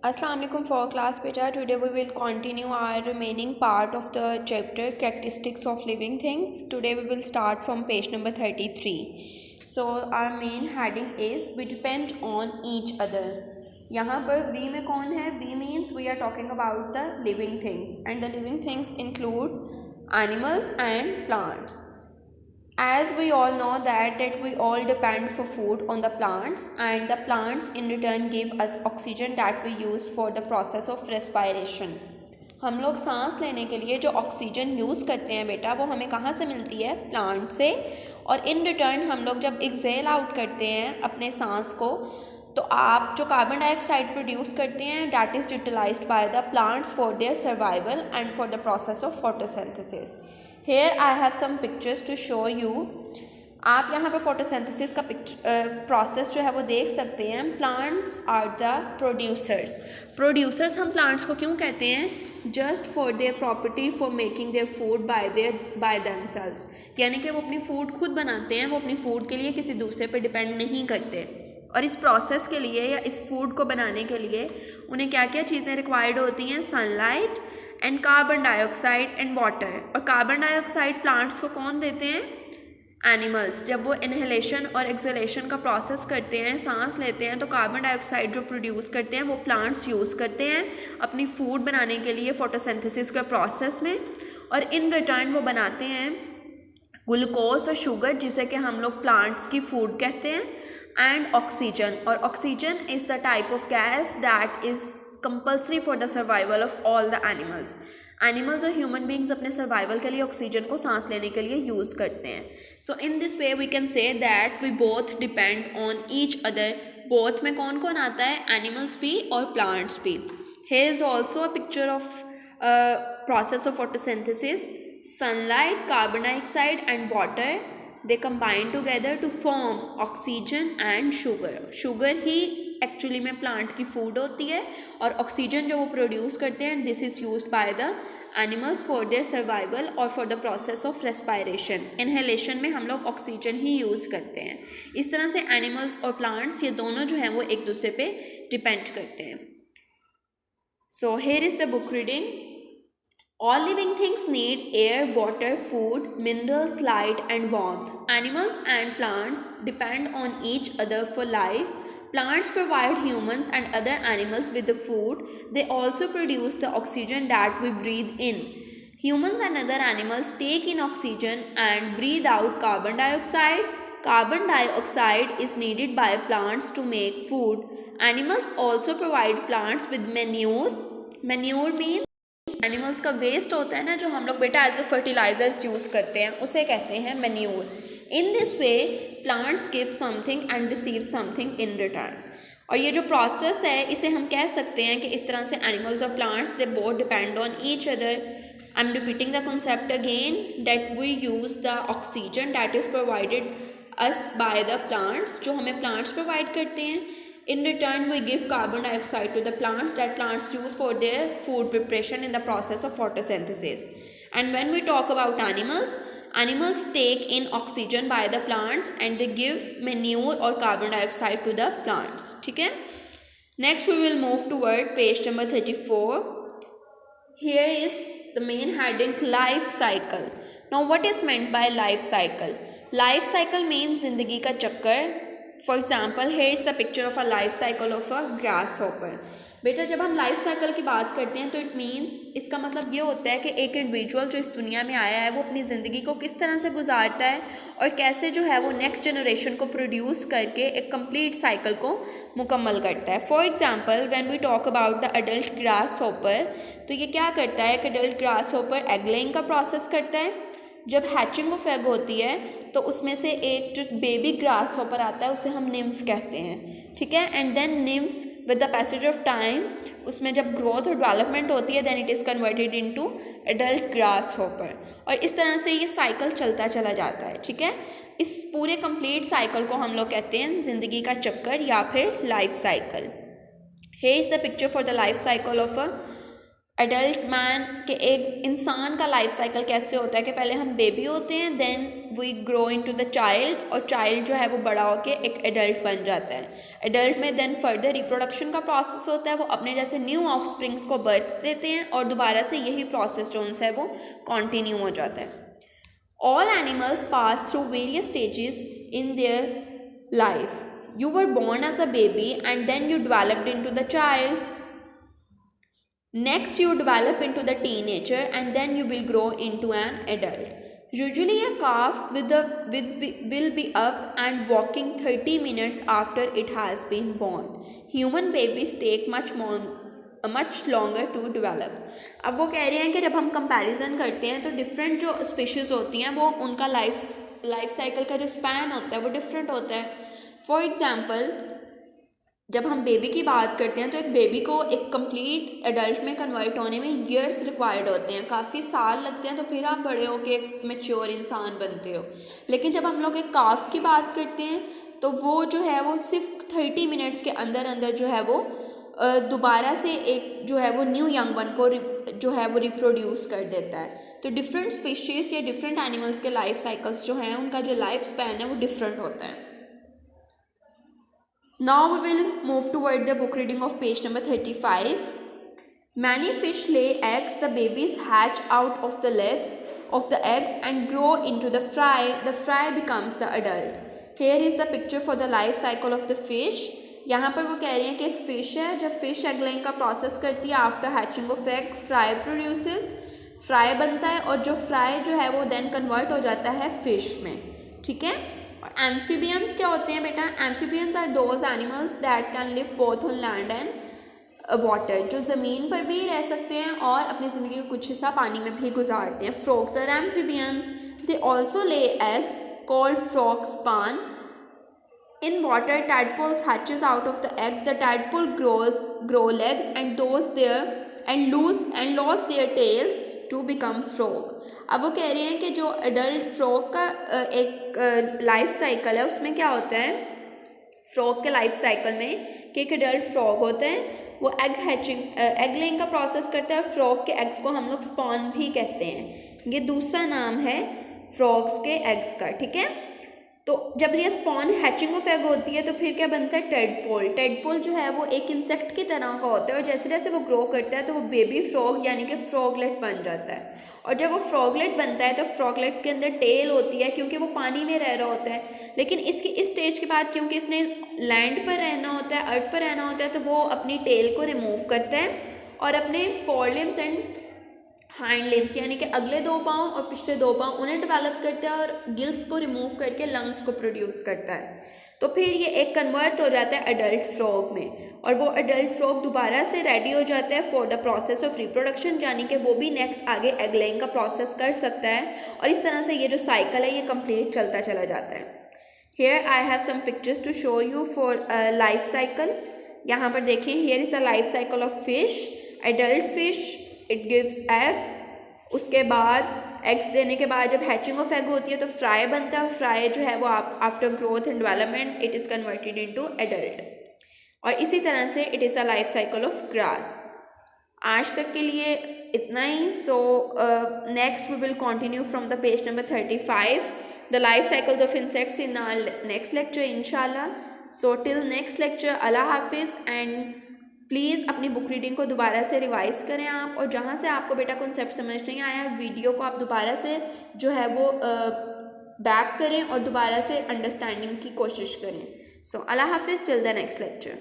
Assalamu alaikum for class beta. Today we will continue our remaining part of the chapter characteristics of living things. Today we will start from page number 33. So our main heading is we depend on each other. यहाँ पर we में कौन है? We means we are talking about the living things and the living things include animals and plants. As we all know that we all depend for food on the plants and the plants in return give us oxygen that we use for the process of respiration. हम लोग सांस लेने के लिए जो oxygen use करते हैं बेटा वो हमें कहाँ से मिलती है? प्लांट से। और इन रिटर्न हम लोग जब एक्सेल आउट करते हैं अपने सांस को तो आप जो कार्बन डाइऑक्साइड प्रोड्यूस करते हैं that is utilised by the plants for their survival and for the process of photosynthesis. Here I have some pictures to show you. आप यहाँ पर फोटोसिंथेसिस का प्रोसेस जो है वो देख सकते हैं. Plants are the producers. Producers हम प्लांट्स को क्यों कहते हैं? Just for their property for making their food by themselves. यानी कि वो अपनी फूड खुद बनाते हैं, वो अपनी फूड के लिए किसी दूसरे पर डिपेंड नहीं करते. और इस प्रोसेस के लिए या इस फूड को बनाने के लिए उन्हें क्या क्या चीज़ें रिक्वायर्ड होती हैं? Sunlight and carbon dioxide and water. और कार्बन डाइऑक्साइड प्लांट्स को कौन देते हैं? एनिमल्स. जब वो इनहेलेशन और एक्सहेलेशन का प्रोसेस करते हैं, सांस लेते हैं, तो कार्बन डाइऑक्साइड जो प्रोड्यूस करते हैं वो प्लांट्स यूज़ करते हैं अपनी फूड बनाने के लिए फोटोसिंथेसिस के प्रोसेस में. और इन रिटर्न वो बनाते हैं ग्लूकोज और शुगर जिसे कि हम लोग प्लांट्स की फूड कहते हैं, एंड ऑक्सीजन. और oxygen is the type of gas that is compulsory for the survival of all the animals. Animals और ह्यूमन बींग्स अपने सर्वाइवल के लिए ऑक्सीजन को सांस लेने के लिए यूज़ करते हैं. So in this way we can say that we both depend on each other. Both में कौन कौन आता है? एनिमल्स भी और प्लांट्स भी. Here is also a picture of process of photosynthesis. Sunlight, carbon dioxide and water they combine together to form oxygen and sugar. Sugar ही actually में प्लांट की फूड होती है और ऑक्सीजन जो वो प्रोड्यूस करते हैं this is used by the animals for their survival और for the process of respiration. Inhalation में हम लोग ऑक्सीजन ही यूज़ करते हैं. इस तरह से एनिमल्स और प्लांट्स ये दोनों जो हैं वो एक दूसरे पे डिपेंड करते हैं. So here is the book reading. All living things need air, water, food, minerals, light and warmth. Animals and plants depend on each other for life. Plants provide humans and other animals with the food. They also produce the oxygen that we breathe in. Humans and other animals take in oxygen and breathe out carbon dioxide. Carbon dioxide is needed by plants to make food. Animals also provide plants with manure. Manure means animals का waste होता है ना जो हम लोग बेटा as a fertilisers use करते हैं उसे कहते हैं manure. In this way plants give something and receive something in return. और ये जो प्रोसेस है इसे हम कह सकते हैं कि इस तरह से एनिमल्स और plants they both depend on each other. I am repeating the concept again that we use the oxygen that is provided us by the plants जो हमें प्लांट्स प्रोवाइड करते हैं. In return, we give carbon dioxide to the plants that plants use for their food preparation in the process of photosynthesis. And when we talk about animals, animals take in oxygen by the plants and they give manure or carbon dioxide to the plants. ठीक है? Next, we will move toward page number 34. Here is the main heading life cycle. Now, what is meant by life cycle? Life cycle means जिंदगी का चक्कर. For example here is the picture of a life cycle of a grasshopper. बेटा जब हम life cycle की बात करते हैं तो इट मीन्स इसका मतलब ये होता है कि एक इंडिविजुअल जो इस दुनिया में आया है वो अपनी ज़िंदगी को किस तरह से गुजारता है और कैसे जो है वो नेक्स्ट जनरेशन को प्रोड्यूस करके एक कंप्लीट साइकिल को मुकम्मल करता है. For example when we talk about the adult grasshopper तो ये क्या करता है कि adult grasshopper egg laying का प्रोसेस करता है. जब हैचिंग ऑफ एग होती है तो उसमें से एक जो बेबी ग्रास हॉपर आता है उसे हम निम्फ कहते हैं. ठीक है. And then nymph with the passage of time उसमें जब ग्रोथ और डेवलपमेंट होती है then it is converted into adult grasshopper. और इस तरह से ये साइकिल चलता चला जाता है. ठीक है. इस पूरे कंप्लीट साइकिल को हम लोग कहते हैं ज़िंदगी का चक्कर या फिर life cycle. Here is the picture for the life cycle of a adult man के एक इंसान का लाइफ साइकिल कैसे होता है कि पहले हम बेबी होते हैं, then we grow into the child, और चाइल्ड जो है वो बड़ा होके एक एडल्ट बन जाता है। एडल्ट में देन फर्दर रिप्रोडक्शन का प्रोसेस होता है, वो अपने जैसे न्यू ऑफस्प्रिंग्स को बर्थ देते हैं और दोबारा से यही प्रोसेस जो उनसे है वो कंटिन्यू हो जाता है। All animals pass through various stages in their life. You were born as a baby and then you developed into the child. Next, you develop into the teenager and then you will grow into an adult. Usually, a calf will be up and walking 30 minutes after it has been born. Human babies take much longer to develop. अब वो कह रहे हैं कि जब हम comparison करते हैं तो डिफरेंट जो स्पीशीज़ होती हैं वो उनका लाइफ साइकिल का जो स्पैन होता है वो डिफरेंट होता है। फॉर एग्जांपल, जब हम बेबी की बात करते हैं तो एक बेबी को एक कंप्लीट एडल्ट में कन्वर्ट होने में ईयर्स रिक्वायर्ड होते हैं, काफ़ी साल लगते हैं, तो फिर आप बड़े हो के एक मैच्योर इंसान बनते हो। लेकिन जब हम लोग एक काफ की बात करते हैं तो वो जो है वो सिर्फ 30 मिनट्स के अंदर अंदर जो है वो दोबारा से एक जो है वो न्यू यंग वन को जो है वो रिप्रोड्यूस कर देता है। तो डिफरेंट स्पीशीज़ या डिफरेंट एनिमल्स के लाइफ साइकिल्स जो हैं उनका जो लाइफ स्पैन है वो डिफरेंट होता है। Now we will move toward the book reading of page number 35. Many fish lay eggs. The babies hatch out of the eggs and grow into the fry. The fry becomes the adult. Here is the picture for the life cycle of the fish. यहाँ पर वो कह रहे हैं कि एक fish है, जब फिश एग लेइंग का प्रोसेस करती है, after hatching of egg fry produces, fry बनता है, और जो फ्राई जो है वो देन कन्वर्ट हो जाता है फिश में। ठीक है। और एम्फीबियंस क्या होते हैं बेटा? Amphibians are those animals that can live both on land and water, जो ज़मीन पर भी रह सकते हैं और अपनी ज़िंदगी का कुछ हिस्सा पानी में भी गुजारते हैं। Frogs are amphibians. They also lay eggs called frog spawn. In water, tadpoles hatches out of the egg. The tadpole grow legs and lose their tails to become frog. अब वो कह रहे हैं कि जो adult frog का एक life cycle है उसमें क्या होता है, फ्रॉग के लाइफ साइकिल में कि एक एडल्ट फ्रॉग होता है, वो एग लेइंग का प्रोसेस करता है। फ्रॉग के एग्स को हम लोग स्पॉन भी कहते हैं, ये दूसरा नाम है फ्रॉग्स के एग्स का। ठीक है। तो जब ये स्पॉन हैचिंग ऑफ एग होती है तो फिर क्या बनता है? टेडपोल। टेडपोल जो है वो एक इंसेक्ट की तरह का होता है, और जैसे जैसे वो ग्रो करता है तो वो बेबी फ्रॉग यानी कि फ्रॉगलेट बन जाता है। और जब वो फ्रॉगलेट बनता है तो फ्रॉगलेट के अंदर टेल होती है क्योंकि वो पानी में रह रहा होता है। लेकिन इसकी इस स्टेज के बाद क्योंकि इसने लैंड पर रहना होता है, अर्थ पर रहना होता है, तो वो अपनी टेल को रिमूव करता है और अपने फोरलिम्स एंड हाइंड लिम्स यानी कि अगले दो पाँव और पिछले दो पाँव उन्हें डेवलप करता है, और गिल्स को रिमूव करके लंग्स को प्रोड्यूस करता है। तो फिर ये एक कन्वर्ट हो जाता है एडल्ट फ्रॉग में, और वो एडल्ट फ्रॉग दोबारा से रेडी हो जाता है for the process of reproduction, यानी कि वो भी नेक्स्ट आगे एग लेइंग का प्रोसेस कर सकता है। और इस तरह से ये जो साइकिल है ये कंप्लीट चलता चला जाता है। Here I have some pictures to show you for life cycle. यहाँ पर देखें, here is the life cycle of fish. Adult fish it gives egg, उसके बाद एग्स देने के बाद जब हैचिंग ऑफ एग होती है तो फ्राई बनता है, और फ्राई जो है वो after growth and development it is converted into adult. और इसी तरह से it is the life cycle of grass. आज तक के लिए इतना ही। So next we will continue from the page number 35 the life cycles of insects in our next lecture इंशाल्लाह। सो टिल नेक्स्ट लेक्चर, अल्लाह हाफिज़। एंड प्लीज़ अपनी बुक रीडिंग को दोबारा से रिवाइज करें आप, और जहाँ से आपको बेटा कॉन्सेप्ट समझ नहीं आया वीडियो को आप दोबारा से जो है वो बैक करें और दोबारा से अंडरस्टैंडिंग की कोशिश करें। सो अल्लाह हाफिज़ टिल द नेक्स्ट लेक्चर।